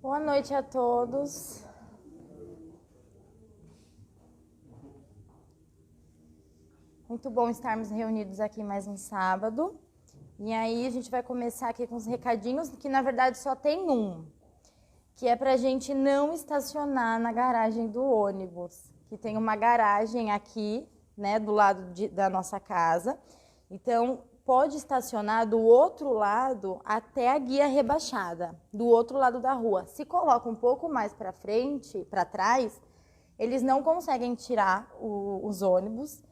Boa noite a todos. Muito bom estarmos reunidos aqui mais um sábado. E aí a gente vai começar aqui com os recadinhos, que na verdade só tem um, que é para a gente não estacionar na garagem do ônibus, que tem uma garagem aqui, né, do lado da nossa casa. Então, pode estacionar do outro lado até a guia rebaixada, do outro lado da rua. Se coloca um pouco mais para frente, para trás, eles não conseguem tirar os ônibus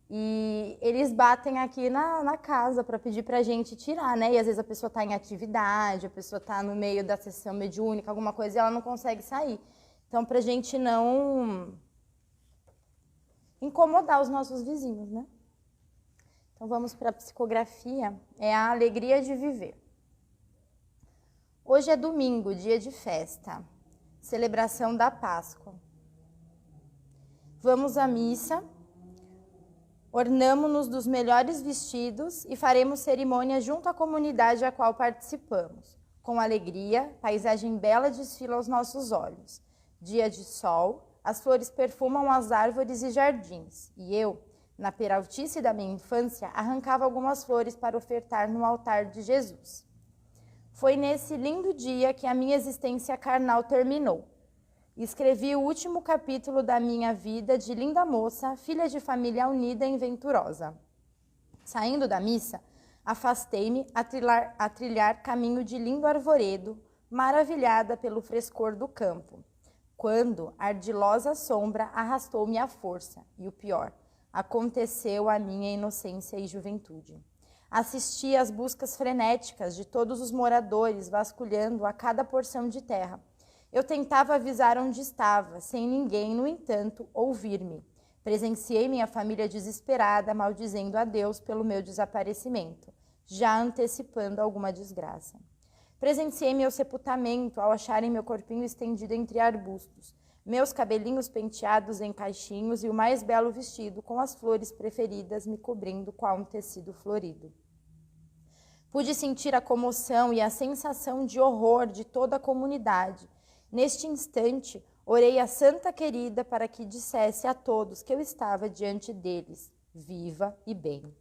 e eles batem aqui na casa para pedir para a gente tirar, né? E às vezes a pessoa está em atividade, a pessoa está no meio da sessão mediúnica, alguma coisa, e ela não consegue sair. Então, para a gente não incomodar os nossos vizinhos, né? Então vamos para a psicografia, é a alegria de viver. Hoje é domingo, dia de festa, celebração da Páscoa. Vamos à missa, ornamo-nos dos melhores vestidos e faremos cerimônia junto à comunidade a qual participamos. Com alegria, paisagem bela desfila aos nossos olhos. Dia de sol, as flores perfumam as árvores e jardins, e eu, na peraltice da minha infância, arrancava algumas flores para ofertar no altar de Jesus. Foi nesse lindo dia que a minha existência carnal terminou. Escrevi o último capítulo da minha vida de linda moça, filha de família unida e venturosa. Saindo da missa, afastei-me a trilhar caminho de lindo arvoredo, maravilhada pelo frescor do campo, quando ardilosa sombra arrastou-me à força, e o pior, aconteceu a minha inocência e juventude. Assisti às buscas frenéticas de todos os moradores vasculhando a cada porção de terra. Eu tentava avisar onde estava, sem ninguém, no entanto, ouvir-me. Presenciei minha família desesperada, maldizendo a Deus pelo meu desaparecimento, já antecipando alguma desgraça. Presenciei meu sepultamento ao acharem meu corpinho estendido entre arbustos, meus cabelinhos penteados em caixinhos e o mais belo vestido com as flores preferidas me cobrindo qual um tecido florido. Pude sentir a comoção e a sensação de horror de toda a comunidade. Neste instante, orei a Santa Querida para que dissesse a todos que eu estava diante deles, viva e bem.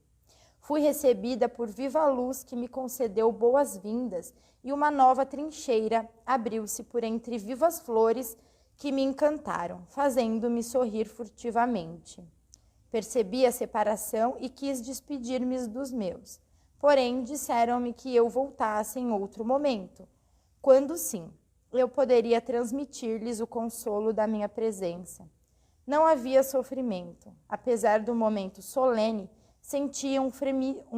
Fui recebida por viva luz que me concedeu boas-vindas e uma nova trincheira abriu-se por entre vivas flores que me encantaram, fazendo-me sorrir furtivamente. Percebi a separação e quis despedir-me dos meus. Porém, disseram-me que eu voltasse em outro momento, quando sim, eu poderia transmitir-lhes o consolo da minha presença. Não havia sofrimento. Apesar do momento solene, sentia um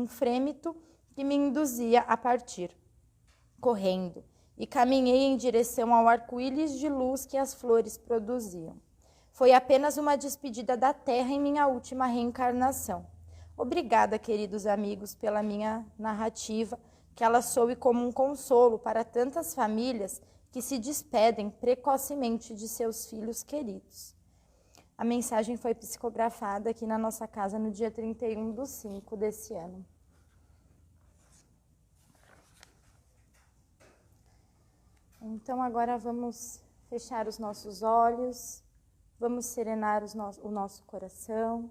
frêmito que me induzia a partir. Correndo, e caminhei em direção ao arco-íris de luz que as flores produziam. Foi apenas uma despedida da terra em minha última reencarnação. Obrigada, queridos amigos, pela minha narrativa, que ela soe como um consolo para tantas famílias que se despedem precocemente de seus filhos queridos. A mensagem foi psicografada aqui na nossa casa no dia 31/5 desse ano. Então agora vamos fechar os nossos olhos, vamos serenar o nosso coração,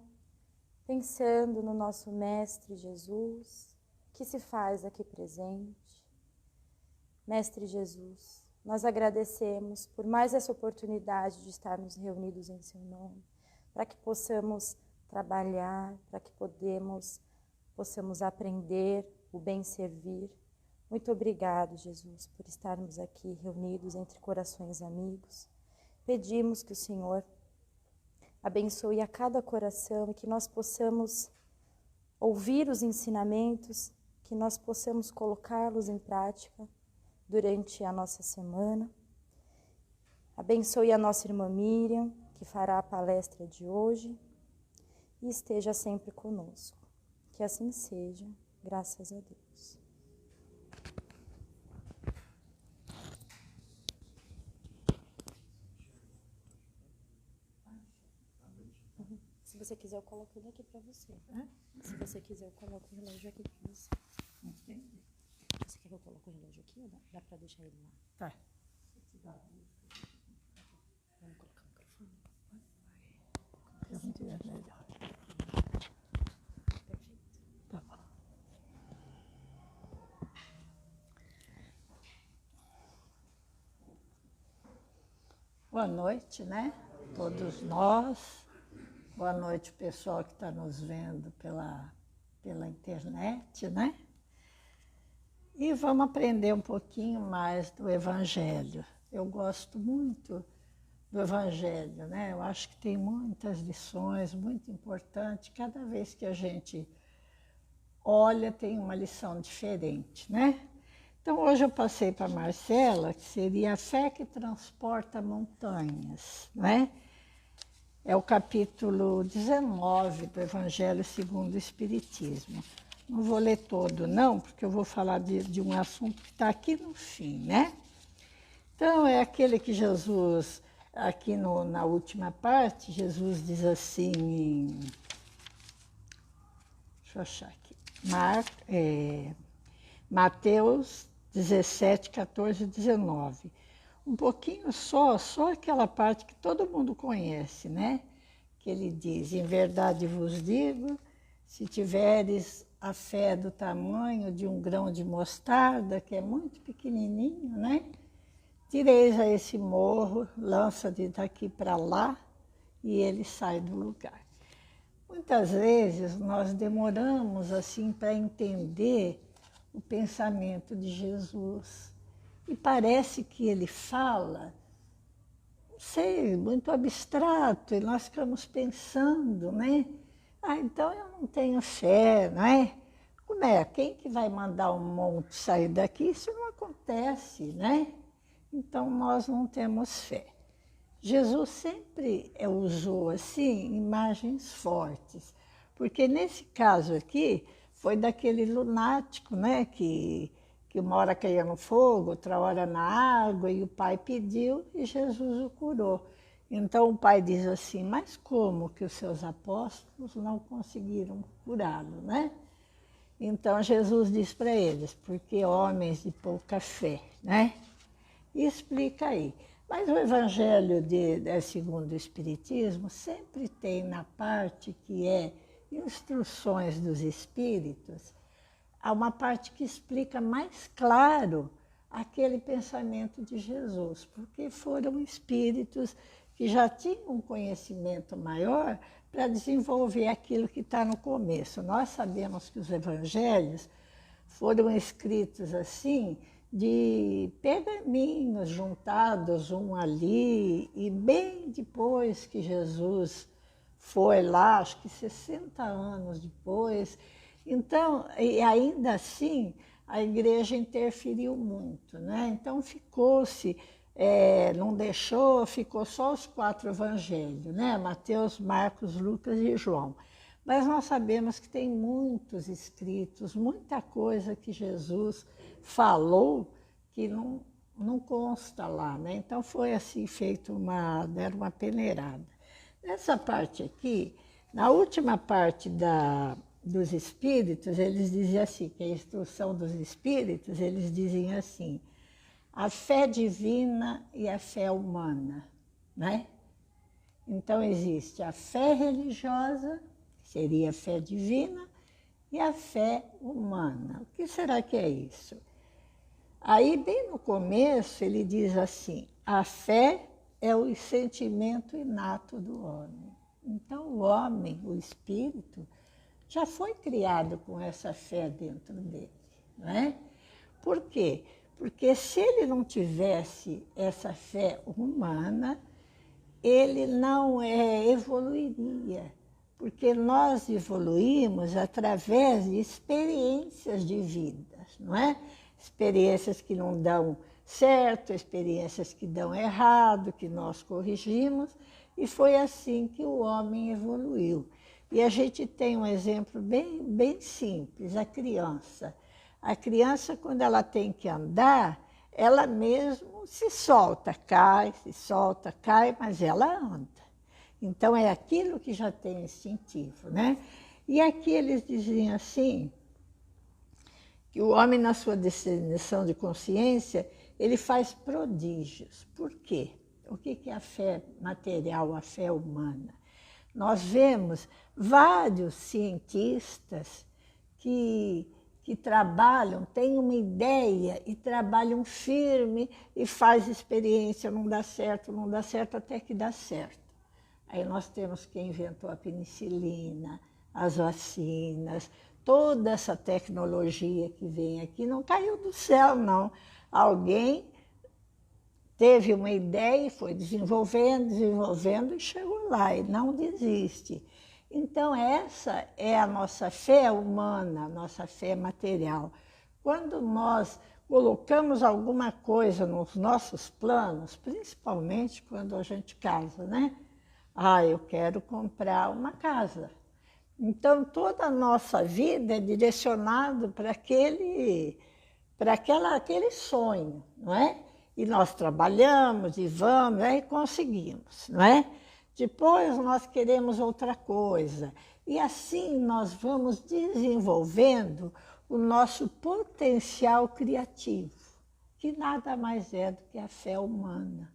pensando no nosso Mestre Jesus, que se faz aqui presente. Mestre Jesus, nós agradecemos por mais essa oportunidade de estarmos reunidos em seu nome, para que possamos trabalhar, para que possamos aprender o bem servir. Muito obrigado, Jesus, por estarmos aqui reunidos entre corações amigos. Pedimos que o Senhor abençoe a cada coração e que nós possamos ouvir os ensinamentos, que nós possamos colocá-los em prática durante a nossa semana. Abençoe a nossa irmã Miriam, que fará a palestra de hoje, e esteja sempre conosco. Que assim seja, graças a Deus. Se você quiser, eu coloco ele aqui para você. Se você quiser, eu coloco o relógio aqui para você. Você quer que eu coloque o relógio aqui ou dá para deixar ele lá? Tá. Tá bom. Boa noite, né? Todos nós. Boa noite, pessoal que está nos vendo pela internet, né? E vamos aprender um pouquinho mais do Evangelho. Eu gosto muito do Evangelho, né? Eu acho que tem muitas lições muito importantes. Cada vez que a gente olha, tem uma lição diferente, né? Então, hoje eu passei para a Marcela, que seria a fé que transporta montanhas, né? É o capítulo 19 do Evangelho segundo o Espiritismo. Não vou ler todo, não, porque eu vou falar de um assunto que está aqui no fim, né? Então, é aquele que Jesus, aqui na última parte, Jesus diz assim, deixa eu achar aqui, Mateus 17, 14 e 19. Um pouquinho só aquela parte que todo mundo conhece, né? Que ele diz, em verdade vos digo, se tiveres a fé do tamanho de um grão de mostarda, que é muito pequenininho, né? Tireis a esse morro, lança daqui para lá e ele sai do lugar. Muitas vezes nós demoramos assim para entender o pensamento de Jesus. E parece que ele fala, não sei, muito abstrato, e nós ficamos pensando, né? Ah, então eu não tenho fé, não é? Como é? Quem que vai mandar um monte sair daqui? Isso não acontece, né? Então nós não temos fé. Jesus sempre usou, assim, imagens fortes, porque nesse caso aqui, foi daquele lunático, né, que uma hora caía no fogo, outra hora na água, e o pai pediu e Jesus o curou. Então o pai diz assim, mas como que os seus apóstolos não conseguiram curá-lo, né? Então Jesus diz para eles, porque homens de pouca fé, né? E explica aí. Mas o Evangelho segundo o Espiritismo sempre tem na parte que é instruções dos Espíritos, há uma parte que explica mais claro aquele pensamento de Jesus, porque foram espíritos que já tinham um conhecimento maior para desenvolver aquilo que está no começo. Nós sabemos que os evangelhos foram escritos assim, de pergaminhos juntados um ali, e bem depois que Jesus foi lá, acho que 60 anos depois. Então, e ainda assim, a igreja interferiu muito, né? Então ficou-se, não deixou, ficou só os 4 evangelhos, né? Mateus, Marcos, Lucas e João. Mas nós sabemos que tem muitos escritos, muita coisa que Jesus falou que não consta lá, né? Então foi assim feito deram uma peneirada. Nessa parte aqui, na última parte dos espíritos, eles dizem assim, que é a instrução dos espíritos, eles dizem assim, a fé divina e a fé humana, né? Então existe a fé religiosa, que seria a fé divina, e a fé humana. O que será que é isso? Aí, bem no começo, ele diz assim, a fé é o sentimento inato do homem. Então, o homem, o espírito, já foi criado com essa fé dentro dele, não é? Por quê? Porque se ele não tivesse essa fé humana, ele não evoluiria, porque nós evoluímos através de experiências de vida, não é? Experiências que não dão certo, experiências que dão errado, que nós corrigimos, e foi assim que o homem evoluiu. E a gente tem um exemplo bem simples, a criança. A criança, quando ela tem que andar, ela mesmo se solta, cai, mas ela anda. Então, é aquilo que já tem instintivo, né? E aqui eles diziam assim, que o homem, na sua definição de consciência, ele faz prodígios. Por quê? O que é a fé material, a fé humana? Nós vemos vários cientistas que trabalham, têm uma ideia e trabalham firme e faz experiência, não dá certo, até que dá certo. Aí nós temos quem inventou a penicilina, as vacinas, toda essa tecnologia que vem aqui não caiu do céu, não. Alguém teve uma ideia e foi desenvolvendo e chegou lá e não desiste. Então essa é a nossa fé humana, a nossa fé material. Quando nós colocamos alguma coisa nos nossos planos, principalmente quando a gente casa, né? Ah, eu quero comprar uma casa. Então, toda a nossa vida é direcionada para aquele sonho, não é? E nós trabalhamos e vamos, e conseguimos, não é? Depois nós queremos outra coisa. E assim nós vamos desenvolvendo o nosso potencial criativo, que nada mais é do que a fé humana.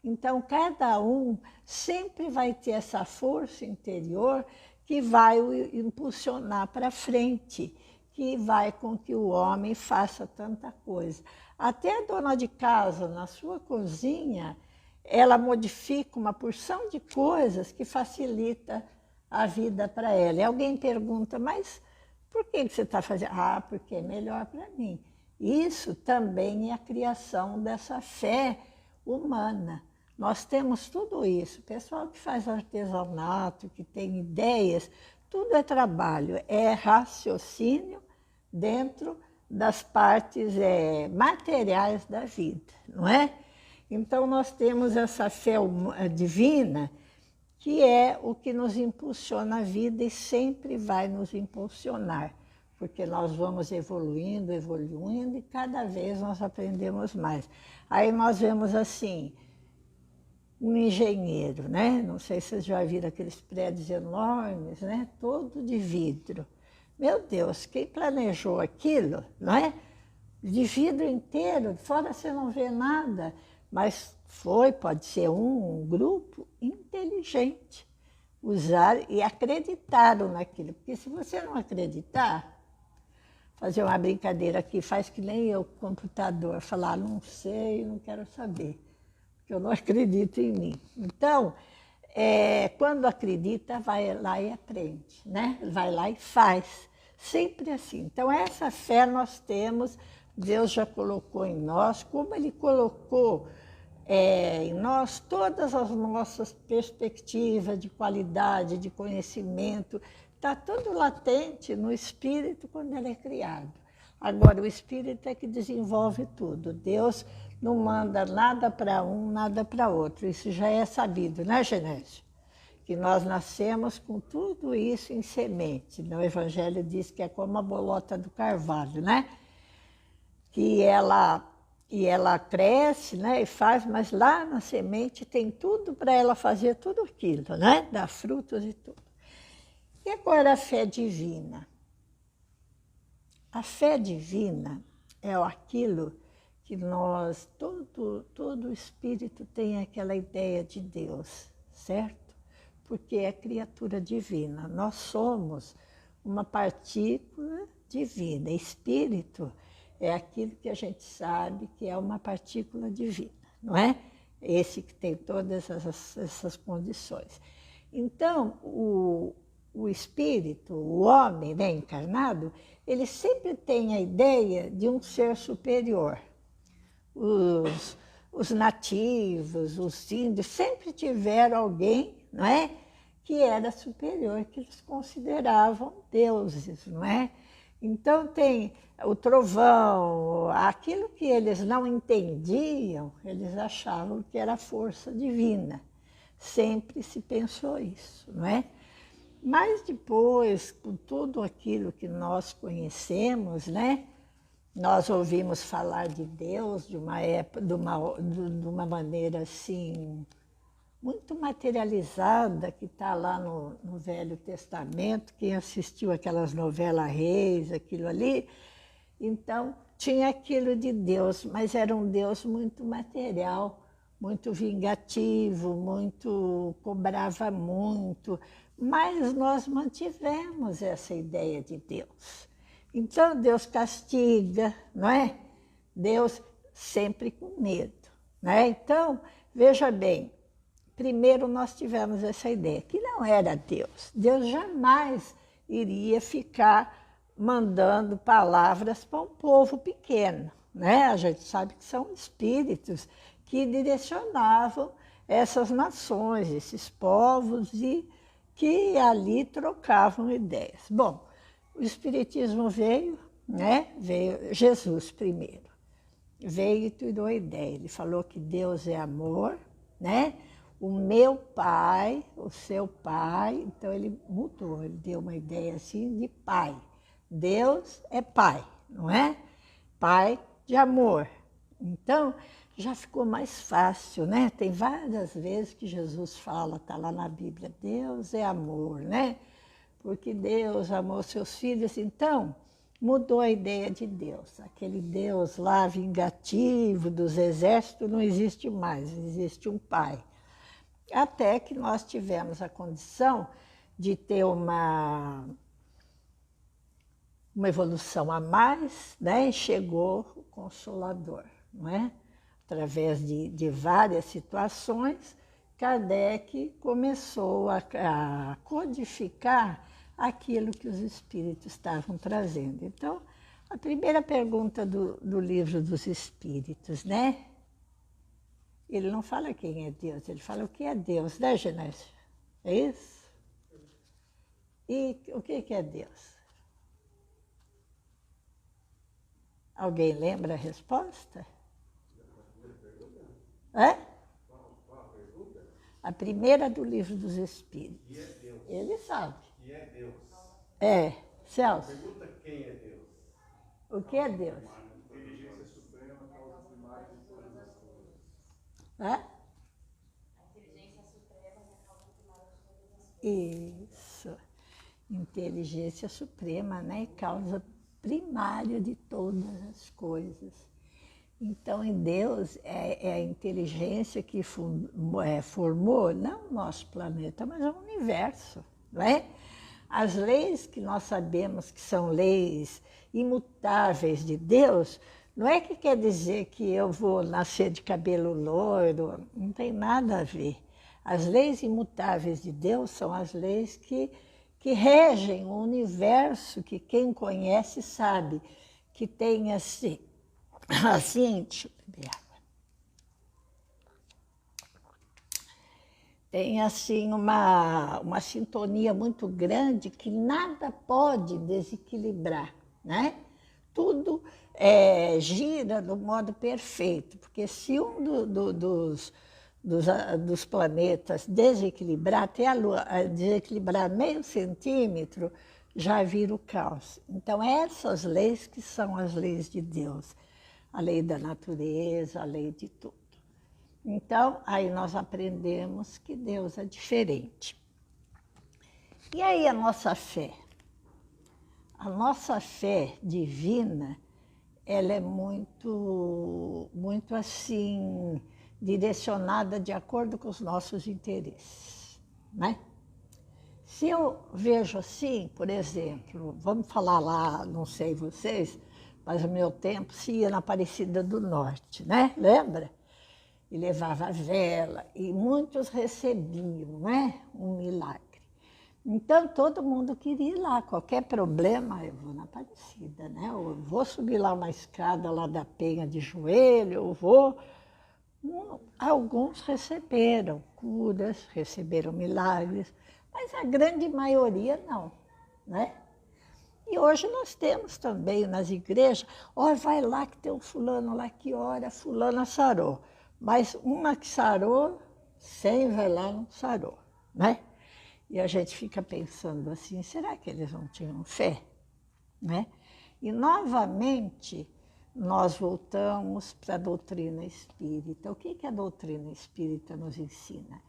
Então, cada um sempre vai ter essa força interior que vai o impulsionar para frente, que vai com que o homem faça tanta coisa. Até a dona de casa, na sua cozinha, ela modifica uma porção de coisas que facilita a vida para ela. E alguém pergunta, mas por que você está fazendo? Ah, porque é melhor para mim. Isso também é a criação dessa fé humana. Nós temos tudo isso. O pessoal que faz artesanato, que tem ideias, tudo é trabalho, é raciocínio dentro das partes materiais da vida, não é? Então, nós temos essa fé divina, que é o que nos impulsiona a vida e sempre vai nos impulsionar, porque nós vamos evoluindo e cada vez nós aprendemos mais. Aí nós vemos assim, um engenheiro, né? Não sei se vocês já viram aqueles prédios enormes, né? Todo de vidro. Meu Deus, quem planejou aquilo, não é? De vidro inteiro, fora você não vê nada, mas pode ser um grupo inteligente, usar e acreditaram naquilo, porque se você não acreditar, fazer uma brincadeira aqui, faz que nem eu, computador, falar, não sei, não quero saber, porque eu não acredito em mim. Então, quando acredita, vai lá e aprende, né? Vai lá e faz, sempre assim. Então, essa fé nós temos, Deus já colocou em nós, como Ele colocou em nós todas as nossas perspectivas de qualidade, de conhecimento, está tudo latente no espírito quando ele é criado. Agora, o espírito é que desenvolve tudo. Deus não manda nada para um, nada para outro. Isso já é sabido, né, Genésio? Que nós nascemos com tudo isso em semente. O Evangelho diz que é como a bolota do carvalho, né? Que ela cresce, né, e faz, mas lá na semente tem tudo para ela fazer tudo aquilo, né? Dar frutos e tudo. E agora a fé divina. A fé divina é aquilo que nós, todo espírito tem aquela ideia de Deus, certo? Porque é criatura divina. Nós somos uma partícula divina. Espírito é aquilo que a gente sabe que é uma partícula divina, não é? Esse que tem todas essas condições. Então, o espírito, o homem, né, encarnado, ele sempre tem a ideia de um ser superior. Os nativos, os índios, sempre tiveram alguém, não é, que era superior, que eles consideravam deuses, não é? Então tem o trovão, aquilo que eles não entendiam, eles achavam que era força divina. Sempre se pensou isso, não é? Mas depois, com tudo aquilo que nós conhecemos, né? Nós ouvimos falar de Deus de uma maneira assim, muito materializada, que está lá no Velho Testamento. Quem assistiu aquelas novelas Reis, aquilo ali, Então, tinha aquilo de Deus, mas era um Deus muito material, muito vingativo, muito cobrava muito, mas nós mantivemos essa ideia de Deus. Então, Deus castiga, não é? Deus sempre com medo, né? Então, veja bem, primeiro nós tivemos essa ideia, que não era Deus. Deus jamais iria ficar mandando palavras para um povo pequeno, né? A gente sabe que são espíritos que direcionavam essas nações, esses povos, e que ali trocavam ideias. Bom, o Espiritismo veio, né? Veio Jesus primeiro. Veio e tirou a ideia. Ele falou que Deus é amor, né? O meu pai, o seu pai, então ele mudou, ele deu uma ideia assim de pai. Deus é pai, não é? Pai de amor. Então, já ficou mais fácil, né? Tem várias vezes que Jesus fala, está lá na Bíblia, Deus é amor, né? Porque Deus amou seus filhos, então mudou a ideia de Deus. Aquele Deus lá vingativo dos exércitos não existe mais, existe um pai. Até que nós tivemos a condição de ter uma evolução a mais, né? E chegou o Consolador, não é? Através de várias situações, Kardec começou a codificar aquilo que os espíritos estavam trazendo. Então, a primeira pergunta do livro dos espíritos, né? Ele não fala quem é Deus, ele fala o que é Deus, né, Genésio? É isso? E o que é Deus? Alguém lembra a resposta? É? A primeira do livro dos Espíritos. Que é Deus. Ele sabe. Que é Deus. É, Celso. Pergunta quem é Deus. O que é Deus? Inteligência suprema, causa primária de todas as coisas. É? A inteligência suprema é a causa primária de todas as coisas. Isso. Inteligência suprema, né? Causa primária de todas as coisas. Então, em Deus é a inteligência que formou, não o nosso planeta, mas o universo, não é? As leis que nós sabemos que são leis imutáveis de Deus, não é que quer dizer que eu vou nascer de cabelo loiro, não tem nada a ver. As leis imutáveis de Deus são as leis que regem o universo, que quem conhece sabe, que tem assim, deixa eu beber água. Tem assim uma sintonia muito grande que nada pode desequilibrar, né? Tudo gira do modo perfeito, porque se um dos planetas desequilibrar, até a Lua desequilibrar meio centímetro, já vira o caos. Então, essas leis que são as leis de Deus, a lei da natureza, a lei de tudo. Então, aí nós aprendemos que Deus é diferente. E aí a nossa fé? A nossa fé divina, ela é muito assim, direcionada de acordo com os nossos interesses, né? Se eu vejo assim, por exemplo, vamos falar lá, não sei vocês, mas no meu tempo se ia na Aparecida do Norte, né? Lembra? E levava a vela, e muitos recebiam, né? Um milagre. Então, todo mundo queria ir lá, qualquer problema, eu vou na Aparecida, né? Ou eu vou subir lá uma escada lá da Penha de joelho, eu vou... Alguns receberam curas, receberam milagres, mas a grande maioria não, né? E hoje nós temos também nas igrejas, vai lá que tem um fulano lá que ora, fulana sarou. Mas uma que sarou, 100 vai lá não sarou, né? E a gente fica pensando assim, será que eles não tinham fé? Né? E novamente nós voltamos para a doutrina espírita. O que a doutrina espírita nos ensina?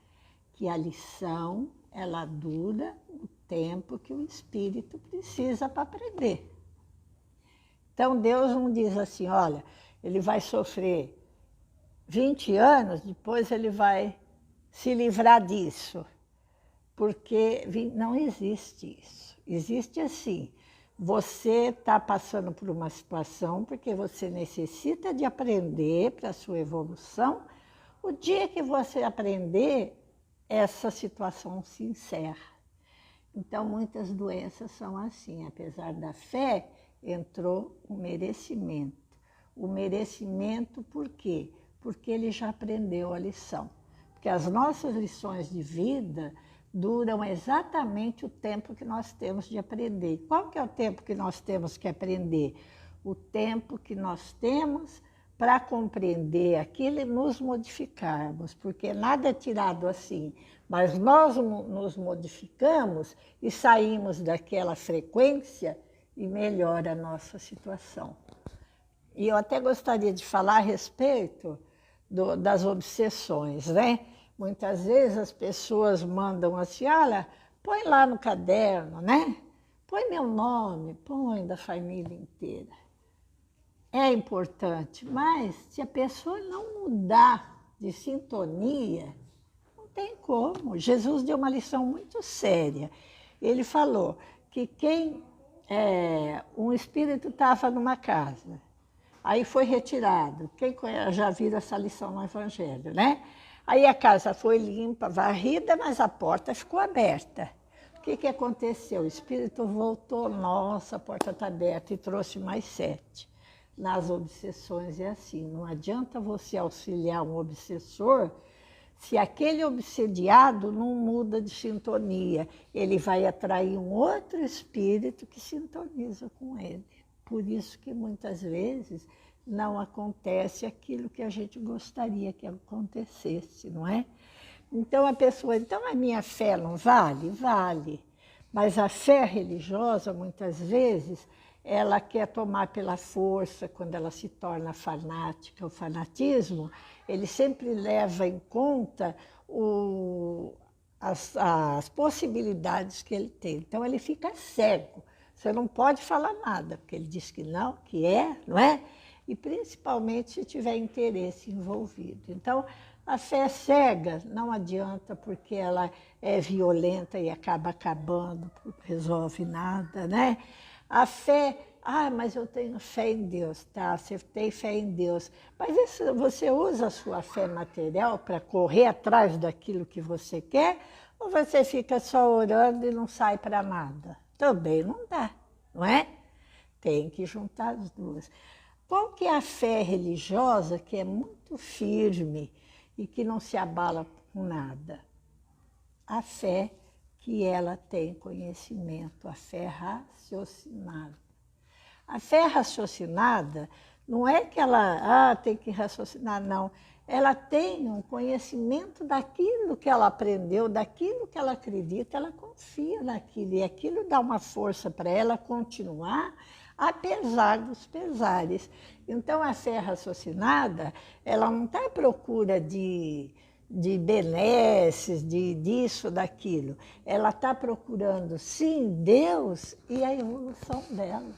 Que a lição, ela dura o tempo que o espírito precisa para aprender. Então, Deus não diz assim, olha, ele vai sofrer 20 anos, depois ele vai se livrar disso. Porque não existe isso. Existe assim, você está passando por uma situação porque você necessita de aprender para a sua evolução. O dia que você aprender, essa situação se encerra. Então, muitas doenças são assim. Apesar da fé, entrou o merecimento. O merecimento por quê? Porque ele já aprendeu a lição. Porque as nossas lições de vida duram exatamente o tempo que nós temos de aprender. Qual que é o tempo que nós temos que aprender? O tempo que nós temos para compreender aquilo e nos modificarmos, porque nada é tirado assim, mas nós nos modificamos e saímos daquela frequência e melhora a nossa situação. E eu até gostaria de falar a respeito das obsessões, né? Muitas vezes as pessoas mandam assim, olha, põe lá no caderno, né? Põe meu nome, põe da família inteira. É importante, mas se a pessoa não mudar de sintonia, não tem como. Jesus deu uma lição muito séria. Ele falou que um espírito estava numa casa, aí foi retirado. Quem já viu essa lição no Evangelho, né? Aí a casa foi limpa, varrida, mas a porta ficou aberta. O que aconteceu? O espírito voltou, nossa, a porta está aberta, e trouxe mais 7. Nas obsessões é assim, não adianta você auxiliar um obsessor se aquele obsediado não muda de sintonia. Ele vai atrair um outro espírito que sintoniza com ele. Por isso que muitas vezes não acontece aquilo que a gente gostaria que acontecesse, não é? Então a pessoa, então a minha fé não vale? Vale. Mas a fé religiosa, muitas vezes, ela quer tomar pela força, quando ela se torna fanática. O fanatismo, ele sempre leva em conta as possibilidades que ele tem. Então ele fica cego. Você não pode falar nada, porque ele diz que não, que é, não é? E principalmente se tiver interesse envolvido. Então, a fé cega não adianta, porque ela é violenta e acaba acabando, não resolve nada, né? A fé, mas eu tenho fé em Deus, tá? Você tem fé em Deus. Mas você usa a sua fé material para correr atrás daquilo que você quer, ou você fica só orando e não sai para nada? Também não dá, não é? Tem que juntar as duas. Qual que é a fé religiosa que é muito firme e que não se abala com nada? A fé que ela tem conhecimento, a fé raciocinada. A fé raciocinada não é que ela tem que raciocinar, não. Ela tem um conhecimento daquilo que ela aprendeu, daquilo que ela acredita, ela confia naquilo, e aquilo dá uma força para ela continuar, apesar dos pesares. Então, a fé raciocinada, ela não está à procura de benesses, disso, daquilo. Ela está procurando, sim, Deus e a evolução dela,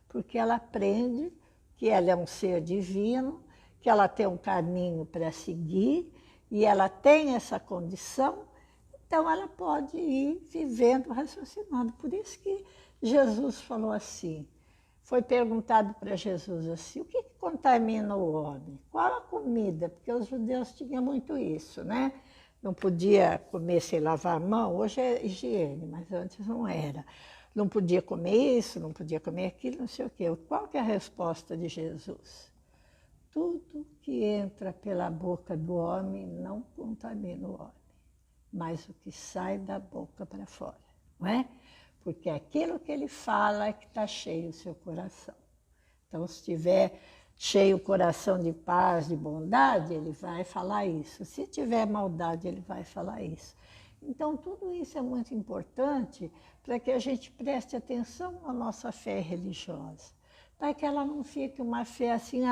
porque ela aprende que ela é um ser divino, que ela tem um caminho para seguir, e ela tem essa condição, então ela pode ir vivendo, raciocinando. Por isso que Jesus falou assim, foi perguntado para Jesus assim, o que contamina o homem? Qual a comida? Porque os judeus tinham muito isso, né? Não podia comer sem lavar a mão, hoje é higiene, mas antes não era. Não podia comer isso, não podia comer aquilo, não sei o quê. Qual que é a resposta de Jesus? Tudo que entra pela boca do homem não contamina o homem, mas o que sai da boca para fora, não é? Porque aquilo que ele fala é que está cheio o seu coração. Então, se tiver cheio o coração de paz, de bondade, ele vai falar isso. Se tiver maldade, ele vai falar isso. Então, tudo isso é muito importante para que a gente preste atenção na nossa fé religiosa. Para que ela não fique uma fé assim,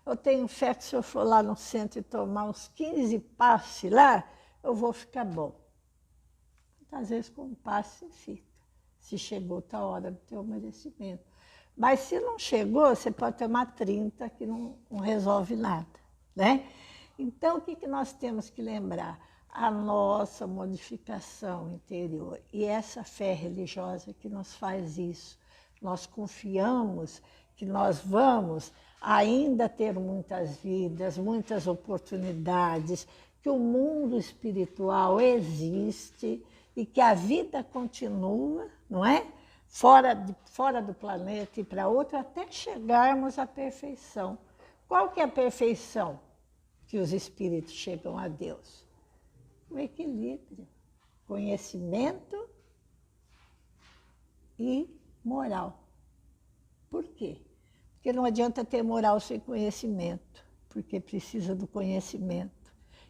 eu tenho fé que se eu for lá no centro e tomar uns 15 passes lá, eu vou ficar bom. Às vezes com um passe fica. Se chegou a hora do teu merecimento. Mas se não chegou, você pode tomar 30, que não resolve nada, né? Então, o que nós temos que lembrar? A nossa modificação interior. E essa fé religiosa que nos faz isso. Nós confiamos que nós vamos ainda ter muitas vidas, muitas oportunidades, que o mundo espiritual existe e que a vida continua, não é? Fora do planeta e para outro, até chegarmos à perfeição. Qual que é a perfeição que os espíritos chegam a Deus? O equilíbrio, conhecimento e moral. Por quê? Porque não adianta ter moral sem conhecimento, porque precisa do conhecimento.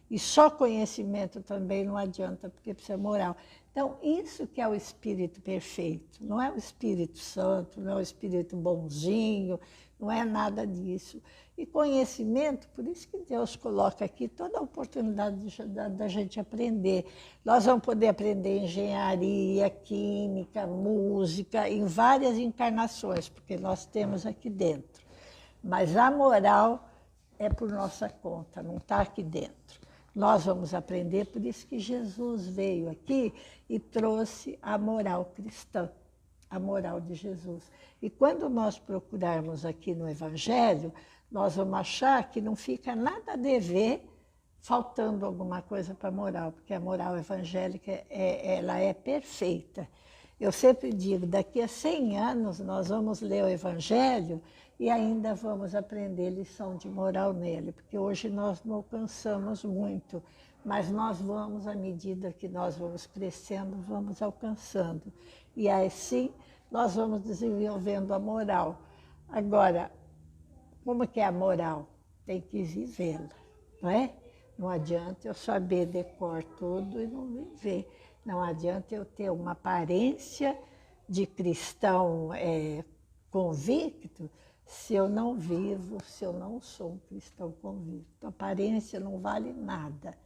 E só conhecimento também não adianta, porque precisa moral. Então, isso que é o espírito perfeito. Não é o Espírito Santo, não é o espírito bonzinho, não é nada disso. E conhecimento, por isso que Deus coloca aqui toda a oportunidade da gente aprender. Nós vamos poder aprender engenharia, química, música, em várias encarnações, porque nós temos aqui dentro. Mas a moral é por nossa conta, não está aqui dentro. Nós vamos aprender, por isso que Jesus veio aqui e trouxe a moral cristã, a moral de Jesus. E quando nós procurarmos aqui no Evangelho, nós vamos achar que não fica nada a dever, faltando alguma coisa para a moral, porque a moral evangélica ela é perfeita. Eu sempre digo, daqui a 100 anos nós vamos ler o Evangelho e ainda vamos aprender lição de moral nele, porque hoje nós não alcançamos muito, mas nós vamos, à medida que nós vamos crescendo, vamos alcançando. E assim nós vamos desenvolvendo a moral. Agora, como que é a moral? Tem que vivê-la, não é? Não adianta eu saber decor tudo e não viver. Não adianta eu ter uma aparência de cristão convicto se eu não vivo, se eu não sou um cristão convicto. A aparência não vale nada,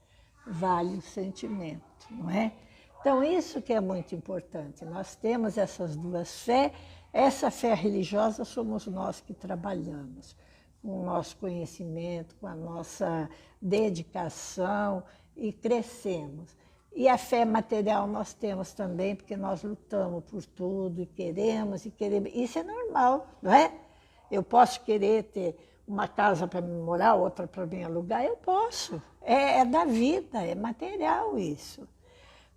vale o sentimento, não é? Então, isso que é muito importante. Nós temos essas duas fés. Essa fé religiosa somos nós que trabalhamos, com o nosso conhecimento, com a nossa dedicação e crescemos. E a fé material nós temos também, porque nós lutamos por tudo e queremos. Isso é normal, não é? Eu posso querer ter uma casa para me morar, outra para me alugar, eu posso. É da vida, é material isso.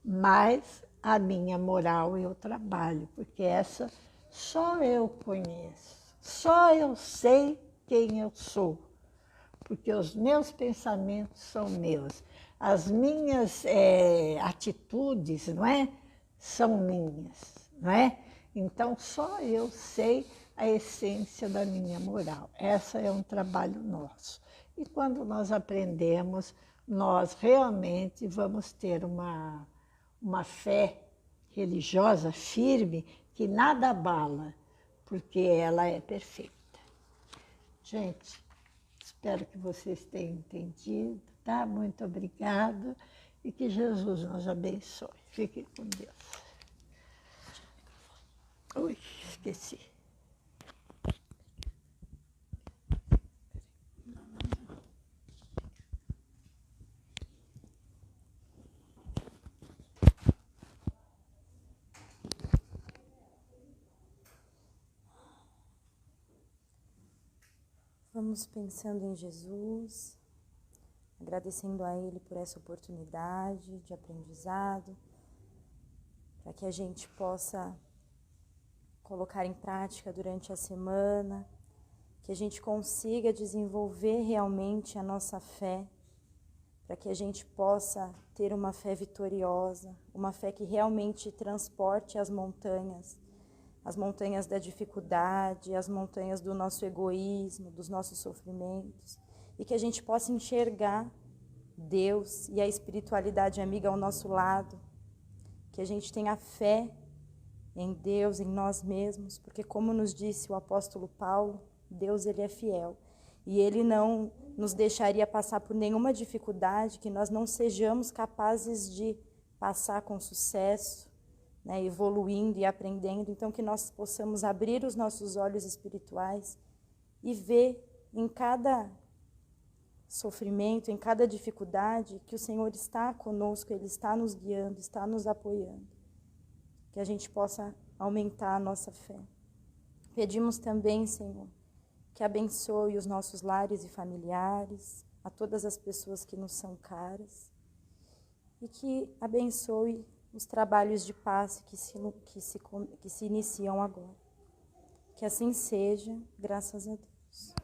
Mas a minha moral eu trabalho, porque essa só eu conheço, só eu sei quem eu sou, porque os meus pensamentos são meus, as minhas atitudes, não é? São minhas, não é? Então só eu sei a essência da minha moral. Essa é um trabalho nosso. E quando nós aprendemos, nós realmente vamos ter uma fé religiosa firme que nada abala, porque ela é perfeita. Gente, espero que vocês tenham entendido, tá? Muito obrigada e que Jesus nos abençoe. Fiquem com Deus. Ui, esqueci. Vamos pensando em Jesus, agradecendo a Ele por essa oportunidade de aprendizado, para que a gente possa colocar em prática durante a semana, que a gente consiga desenvolver realmente a nossa fé, para que a gente possa ter uma fé vitoriosa, uma fé que realmente transporte as montanhas da dificuldade, as montanhas do nosso egoísmo, dos nossos sofrimentos, e que a gente possa enxergar Deus e a espiritualidade amiga ao nosso lado, que a gente tenha fé em Deus, em nós mesmos, porque como nos disse o apóstolo Paulo, Deus ele é fiel, e Ele não nos deixaria passar por nenhuma dificuldade que nós não sejamos capazes de passar com sucesso, né, evoluindo e aprendendo. Então, que nós possamos abrir os nossos olhos espirituais e ver em cada sofrimento, em cada dificuldade, que o Senhor está conosco, Ele está nos guiando, está nos apoiando. Que a gente possa aumentar a nossa fé. Pedimos também, Senhor, que abençoe os nossos lares e familiares, a todas as pessoas que nos são caras, e que abençoe os trabalhos de paz que se iniciam agora. Que assim seja, graças a Deus.